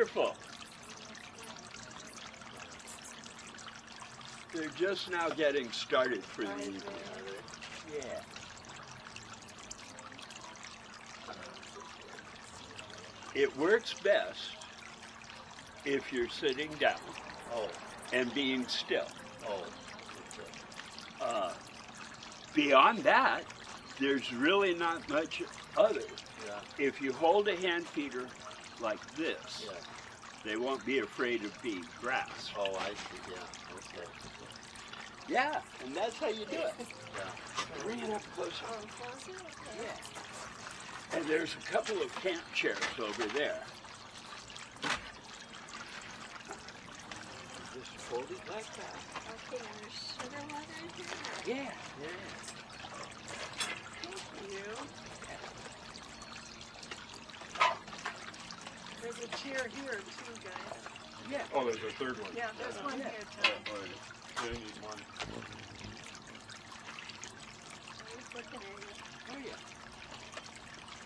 wonderful. They're just now getting started for the evening. Yeah. It works best if you're sitting down and being still. Beyond that, there's really not much other. Yeah. If you hold a hand feeder like this, Yeah. they won't be afraid of being grasped. Oh, I see. Yeah. Okay. Yeah, and that's how you do it. Yeah. Bring it up closer. Oh, closer? Okay. Yeah. And there's a couple of camp chairs over there. Just hold it like that. Okay, and there's sugar water in here? Yeah. Thank you. There's a chair here too, guys. Yeah. Oh, there's a third one. Yeah, there's one Yeah. here, Tom. You need one. I was looking at you. Oh, yeah.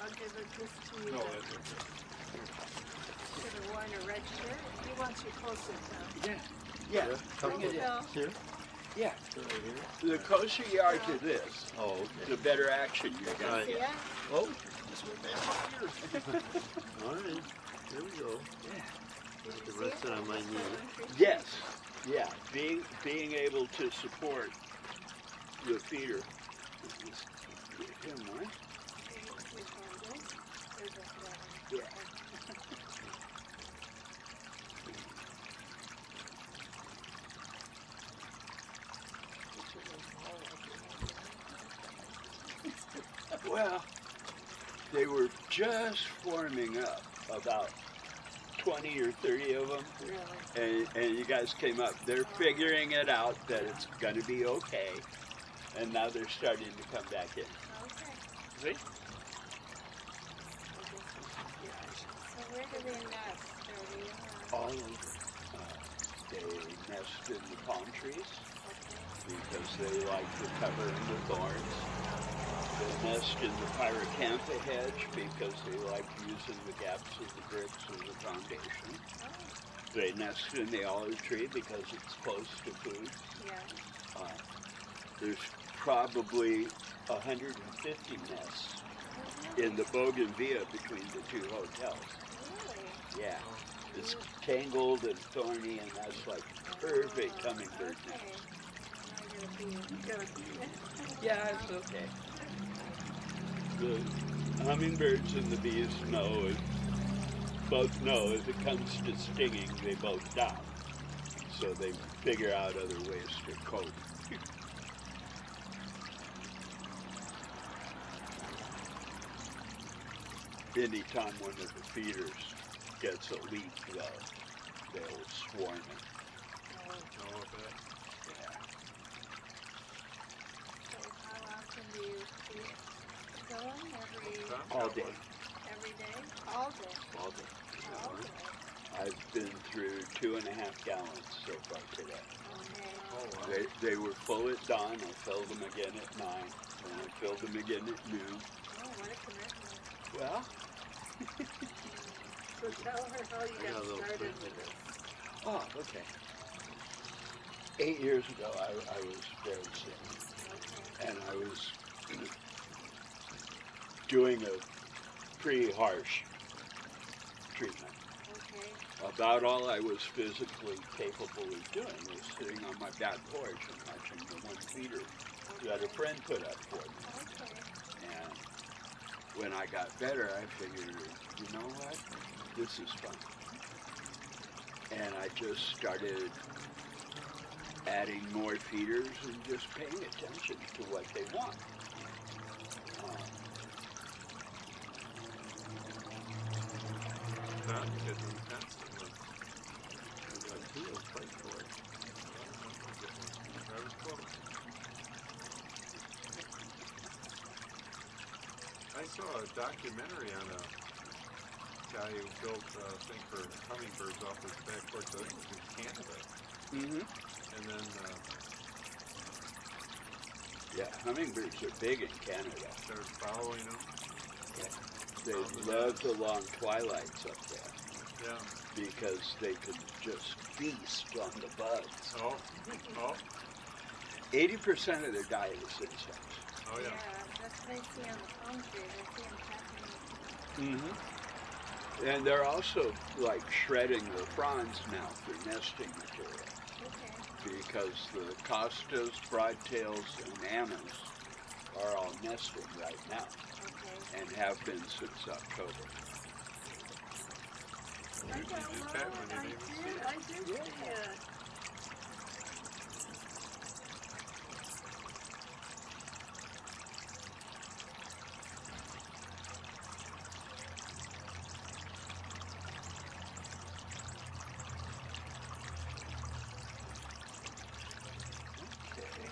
I'll give it this to you. No, then. that's okay. Should have worn a red shirt. He wants you closer, Tom. Yeah. Bring Bring it in. Phil. Here? Yeah. Right here? The closer you are to this, Oh, the okay. better action you're going Right. to See get. it? Oh, all right. Here we go. Yeah. Put the rest on my knee. Yes. Yeah. Being able to support the feeder. Give him one. Yeah. Well, they were just forming up, about 20 or 30 of them, Really? and you guys came up. They're figuring it out that it's going to be okay, and now they're starting to come back in. Okay. See? So where do they nest? Or do you have? All over. They nest in the palm trees because they like the cover and the thorns. They nest in the pyracantha hedge because they like using the gaps of the bricks as a foundation. They nest in the olive tree because it's close to food. Yeah. There's probably 150 nests in the bougainvillea between the two hotels. Really? Yeah. It's tangled and thorny, and that's like perfect hummingbird Okay. nest. You gotta be. Yeah, it's okay. The hummingbirds and the bees both know if it comes to stinging, they both die. So they figure out other ways to cope. Anytime one of the feeders gets a leak, they'll swarm it. No, that. Yeah. So how often do you fill them? All day. Every day? All day? All day. All day. I've been through 2.5 gallons so far today. Okay. Oh, wow. They were full at dawn. I filled them again at 9, and I filled them again at noon. Oh, what a commitment. Well, So tell her how you I got a got little started print with here. this. oh, okay. 8 years ago, I was very sick, Okay. and I was doing a pretty harsh treatment. Okay. About all I was physically capable of doing was sitting on my back porch and watching the one feeder that a friend put up for me. Okay. And when I got better, I figured, you know what? This is fun. And I just started adding more feeders and just paying attention to what they want. That, you get them fence and the He'll fight for it. that was close. I saw a documentary on a guy who built a thing for hummingbirds off his back porch. I think it was in Canada. Mm-hmm. And then Yeah, hummingbirds are big in Canada. started following them. They love the long twilights up there. Yeah. because they could just feast on the bugs. Oh, oh, 80% of their diet is insects. oh yeah. That's what I see on the palm trees. I see them packing. Mm-hmm. And they're also like shredding the fronds now for nesting material Okay. because the costas, broadtails, and ammons are all nesting right now Okay. and have been since October. I You got did that one. when you didn't even see it. I did see it. Okay.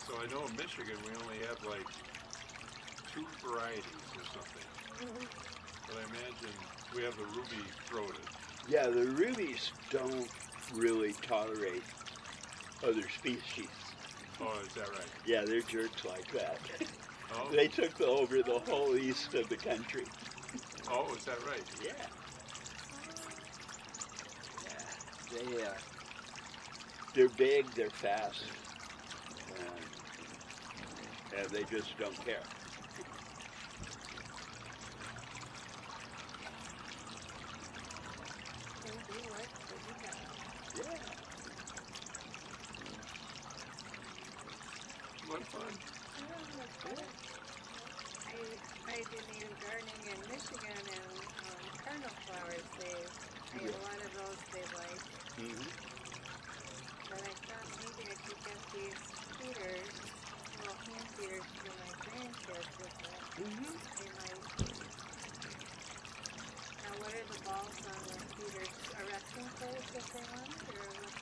So I know in Michigan we only have like 2 varieties or something. But I imagine we have the ruby throated. Yeah, the rubies don't really tolerate other species. Oh, is that right? Yeah, they're jerks like that. Oh, They took over the whole east of the country. oh, is that right? Yeah. Yeah. They're big, they're fast, and they just don't care. Yeah. What fun. I do native gardening in Michigan and cardinal flowers. I have a lot of those they like. Mm-hmm. But I thought maybe I could get these feeders, little hand feeders for my grandkids with it. Mm-hmm. They might. Now, what are the balls on the feeders? A resting place if they want it, or what's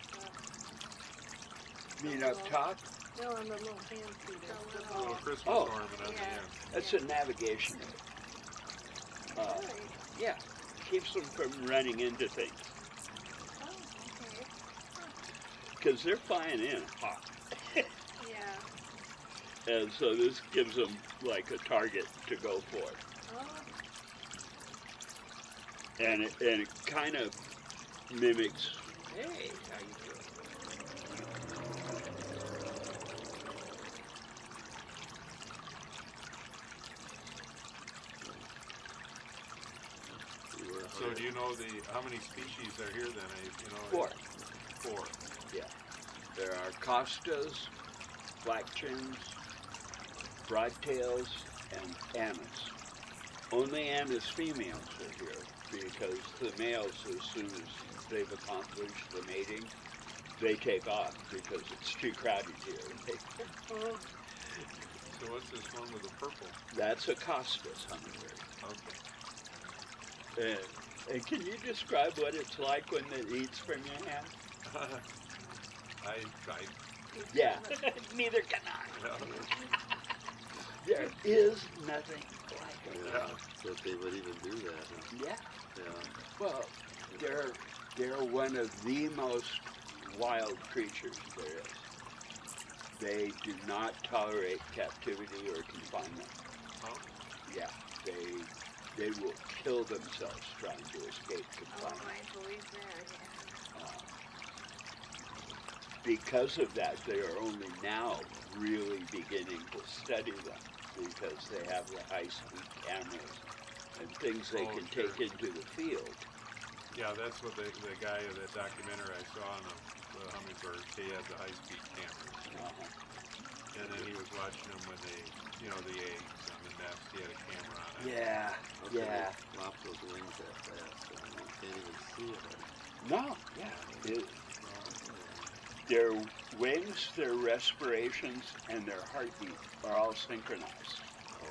Mean up top? No, on the little hand feeder. The A little little- Christmas Oh. ornament on the Yeah. end. That's a navigation aid. Really? Yeah, keeps them from running into things Oh, okay. because they're flying in hot, Yeah. and so this gives them like a target to go for, Oh, and it kind of mimics. Hey, how you doing? So do you know how many species are here then? Four. 4. There are costas, black chins, broadtails, and ammons. Only Anna's females are here because the males, as soon as they've accomplished the mating, they take off because it's too crowded here. So what's this one with the purple? That's a Costas hummingbird. Okay. And can you describe what it's like when it eats from your hand? I Yeah, neither can I. yeah. There is nothing like it. Yeah, that they would even do that. Huh? Yeah. Yeah. Well, they're one of the most wild creatures there is. They do not tolerate captivity or confinement. Oh, Yeah, they will kill themselves trying to escape oh, confinement. I believe that, yeah. Because of that, they are only now really beginning to study them because they have the high-speed cameras and things they Oh, can sure. take into the field. yeah, that's what the guy of that documentary I saw on the hummingbirds, he had the high-speed cameras. And then he was watching them when they, the eggs on the nest, he had a camera on it. Yeah, How can yeah. they flop those wings that fast? You can't even see it. No, yeah. Their wings, their respirations, and their heartbeat are all synchronized. Oh,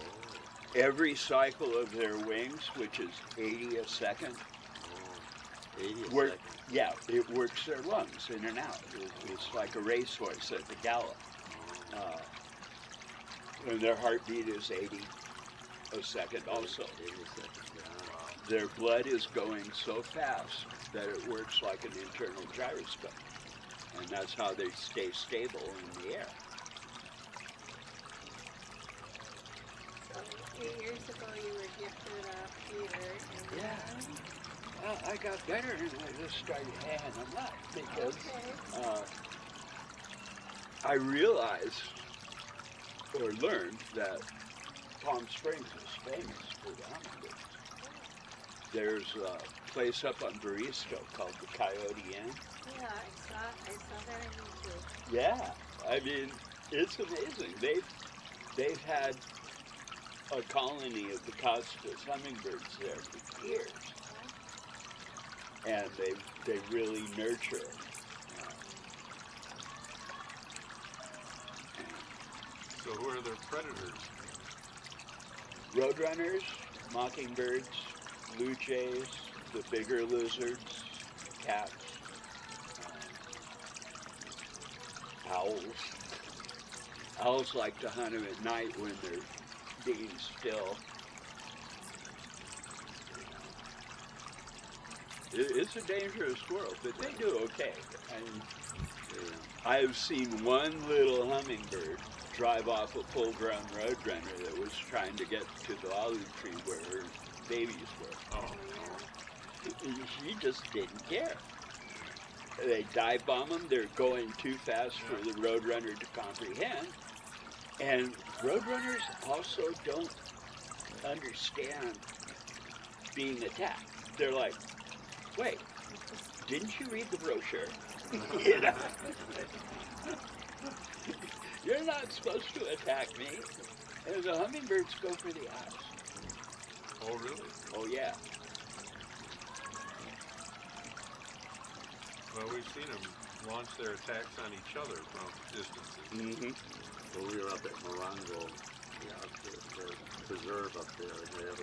Every cycle of their wings, which is 80 a second, 80 a work, second. yeah, it works their lungs in and out. It's like a racehorse at the gallop. And their heartbeat is 80 a second also. 80 a second, yeah. Their blood is going so fast that it works like an internal gyroscope. And that's how they stay stable in the air. So 8 years ago you were gifted a feeder, and Yeah. then I got better and I just started hanging them up because Okay. I realized or learned that Palm Springs is famous for the hummingbirds. There's a place up on Barristo called the Coyote Inn. Yeah, I saw that on YouTube. Yeah, I mean, it's amazing. They've had a colony of the Costas hummingbirds there for years, and they really nurture it. So who are their predators? Roadrunners, mockingbirds, blue jays, the bigger lizards, cats, owls. Owls like to hunt them at night when they're being still. It's a dangerous world, but they do okay. And I've seen one little hummingbird drive off a full-grown roadrunner that was trying to get to the olive tree where her babies were. Oh, She just didn't care. They dive bomb them. They're going too fast for the roadrunner to comprehend. And roadrunners also don't understand being attacked. They're like, wait, didn't you read the brochure? You know? You're not supposed to attack me. And the hummingbirds go for the eyes. oh really? Oh, yeah. Well, we've seen them launch their attacks on each other from distances. Mm-hmm. Well, we were up at Morongo, the preserve up there, and they have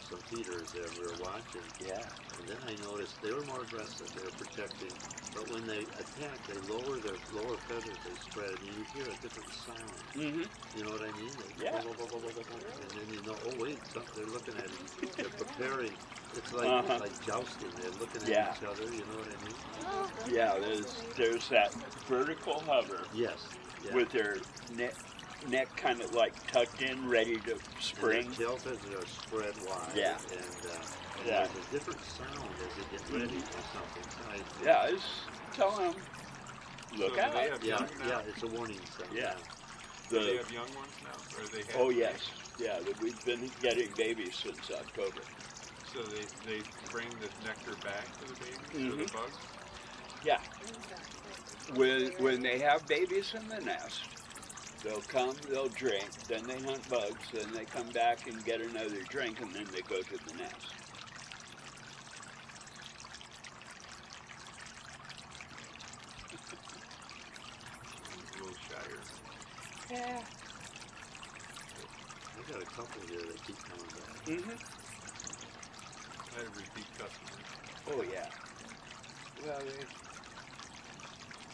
some feeders there, and we were watching. Yeah. And then I noticed they were more aggressive, they were protecting, but when they attack, they lower their lower feathers, they spread, and you hear a different sound. Mm-hmm. You know what I mean? They Yeah. And then you know, oh wait, they're looking at you. They're preparing. It's like like jousting. They're looking at each other. You know what I mean? Yeah, there's that vertical hover Yes. Yeah. with their neck kind of like tucked in, ready to spring. And their tail feathers are spread wide. Yeah. And Yeah. there's a different sound as they get ready for something. Yeah, I was telling them, look So do out. they have Yeah, young now? yeah, it's a warning sound. Yeah. Do they have young ones now? Or they have Oh, yes. Yeah, we've been getting babies since October. So they bring the nectar back to the babies or the bugs? Yeah. When they have babies in the nest, they'll come, they'll drink, then they hunt bugs, then they come back and get another drink, and then they go to the nest. A little shyer. Yeah. I got a couple here that keep coming back. Mm-hmm. I have repeat customers. Oh, yeah. Well,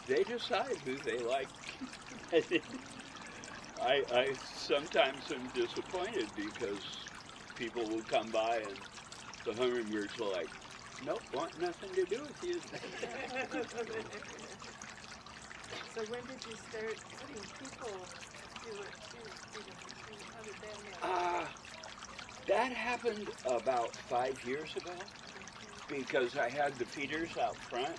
they decide who they like. I sometimes am disappointed because people will come by and the hummingbirds are like, nope, want nothing to do with you. So when did you start putting people to it too? How did that happen? That happened about 5 years ago because I had the feeders out front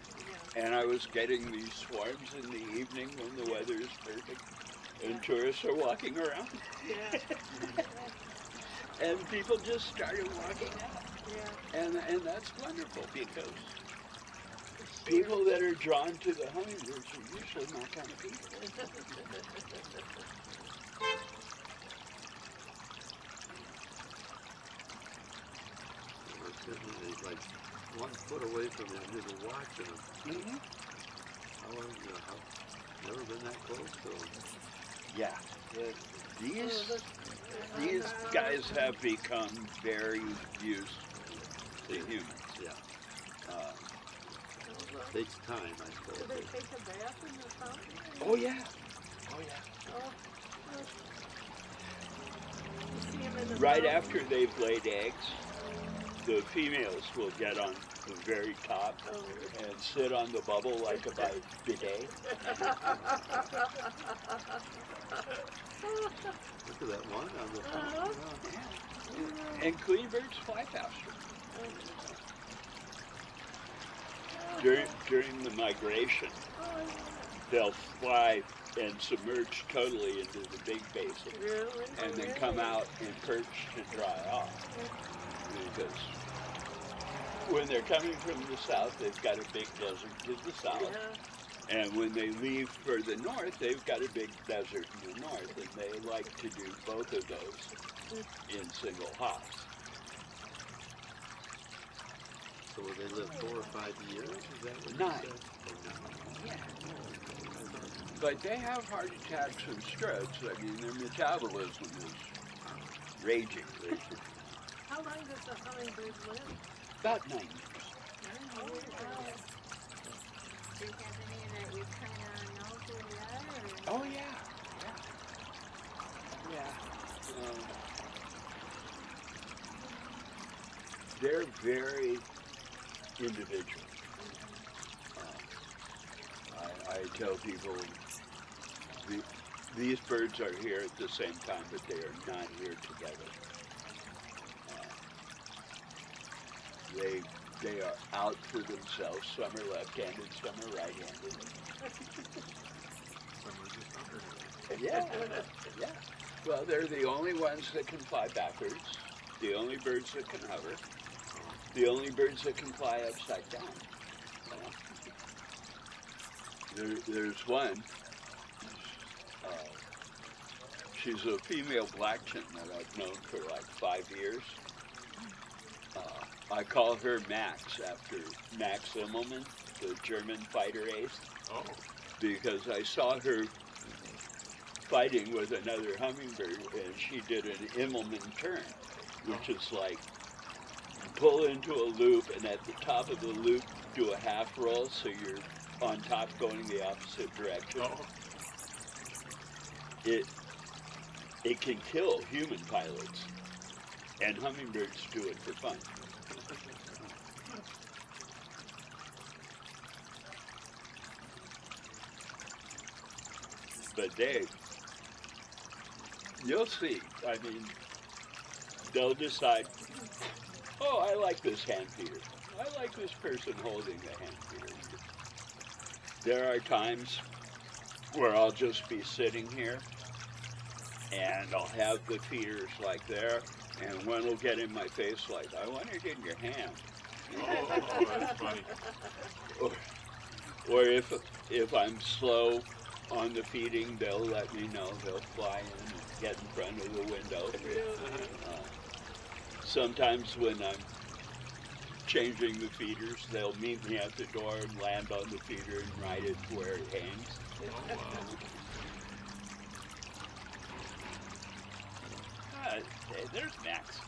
and I was getting these swarms in the evening when the weather is perfect and tourists are walking around. Yeah. And people just started walking out. Yeah. And that's wonderful because people that are drawn to the hummingbirds are usually my kind of people. We're sitting like 1 foot away from them, just watching them. Mm-hmm. How long, never been that close to them. Yeah. These guys have become very used to humans. Yeah. Takes time, I Do suppose. they take a bath in the fountain? Oh yeah. Oh yeah. Oh. You see 'em in the Right fountain? after they've laid eggs, the females will get on the very top and sit on the bubble like a bidet. Look at that one on the front. And queen birds fly faster. during the migration, they'll fly and submerge totally into the big basin, Really? and then come out and perch to dry off. Because when they're coming from the south, they've got a big desert to the south. Yeah. And when they leave for the north, they've got a big desert in the north. And they like to do both of those in single hops. So will they live 4 or 5 years? Is that what you 9. said? Oh, 9. Yeah. But they have heart attacks and strokes. I mean, their metabolism is raging. How long does a hummingbird live? About 9 years. Oh, wow. Do you have any that you kind of know who they are? Or? Oh, yeah. Yeah. They're very individual. I tell people these birds are here at the same time, but they are not here together. They are out for themselves. Some are left-handed, some are right-handed. Some are just under. Yeah, yeah. Well, they're the only ones that can fly backwards, the only birds that can hover, the only birds that can fly upside down. There's one. She's a female black-chin that I've known for like 5 years. I call her Max after Max Immelmann, the German fighter ace, Oh, because I saw her fighting with another hummingbird, and she did an Immelmann turn, which is like pull into a loop, and at the top of the loop do a half roll, so you're on top going the opposite direction. oh. It can kill human pilots, and hummingbirds do it for fun. But you'll see. I mean, they'll decide, oh, I like this hand feeder. I like this person holding the hand feeder. There are times where I'll just be sitting here and I'll have the feeders like there, and one will get in my face like, I want it in your hand. Oh, that's funny. Or if I'm slow on the feeding, they'll let me know. They'll fly in and get in front of the window. Sometimes when I'm changing the feeders, they'll meet me at the door and land on the feeder and ride it where it hangs. Oh, wow. There's Max.